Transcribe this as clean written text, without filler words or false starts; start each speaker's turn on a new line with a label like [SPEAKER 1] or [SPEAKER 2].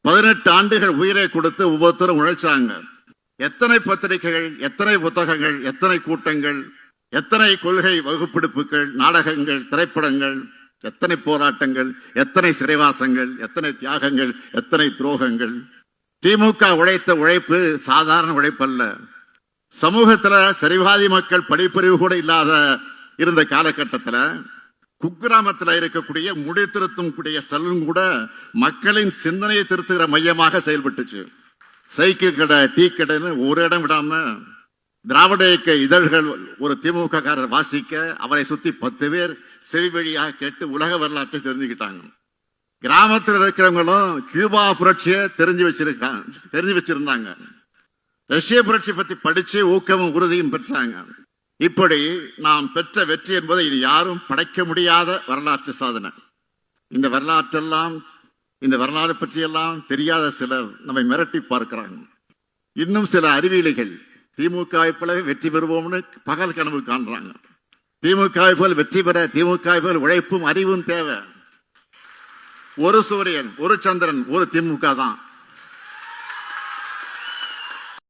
[SPEAKER 1] 18 ஆண்டுகள் உயிரை கொடுத்து ஒவ்வொருத்தரும் உழைச்சாங்க. எத்தனை பத்திரிகைகள், எத்தனை புத்தகங்கள், எத்தனை கூட்டங்கள், எத்தனை கொள்கை வகுப்பெடுப்புகள், நாடகங்கள், திரைப்படங்கள், எத்தனை போராட்டங்கள், எத்தனை சிறைவாசங்கள், எத்தனை தியாகங்கள், எத்தனை துரோகங்கள். திமுக உழைத்த உழைப்பு சாதாரண உழைப்பல்ல. சமூகத்துல சரிவாதி மக்கள் படிப்பறிவு கூட இல்லாத இருந்த காலகட்டத்தில் குக்கிராமத்தில் இருக்கக்கூடிய முடி திருத்தும் கூடிய செல்லும் கூட மக்களின் சிந்தனையை திருத்துகிற மையமாக செயல்பட்டுச்சு. சைக்கிள் கடை, டீ கடைன்னு ஒரு இடம் விடாம திராவிட இயக்க இதழ்கள் ஒரு திமுக காரர் வாசிக்க அவரை சுத்தி 10 பேர் செவி வழியாக கேட்டு உலக வரலாற்றை தெரிஞ்சுக்கிட்டாங்க. கிராமத்தில் இருக்கிறவங்களும் கியூபா புரட்சியை தெரிஞ்சு வச்சிருந்தாங்க. ரஷ்ய புரட்சி பத்தி படிச்சு ஊக்கமும் உறுதியும் பெற்றாங்க. இப்படி நாம் பெற்ற வெற்றி என்பதை இனி யாரும் படைக்க முடியாத வரலாற்று சாதனை. இந்த வரலாறு பற்றியெல்லாம் தெரியாத சிலர் நம்மை மிரட்டி பார்க்கிறாங்க. இன்னும் சில அறிவியலிகள் திமுக போல வெற்றி பெறுவோம்னு பகல் கனவு காண்றாங்க. திமுக போல் வெற்றி பெற திமுக போல் உழைப்பும் அறிவும் தேவை. ஒரு சூரியன், ஒரு சந்திரன், ஒரு திமுக தான்.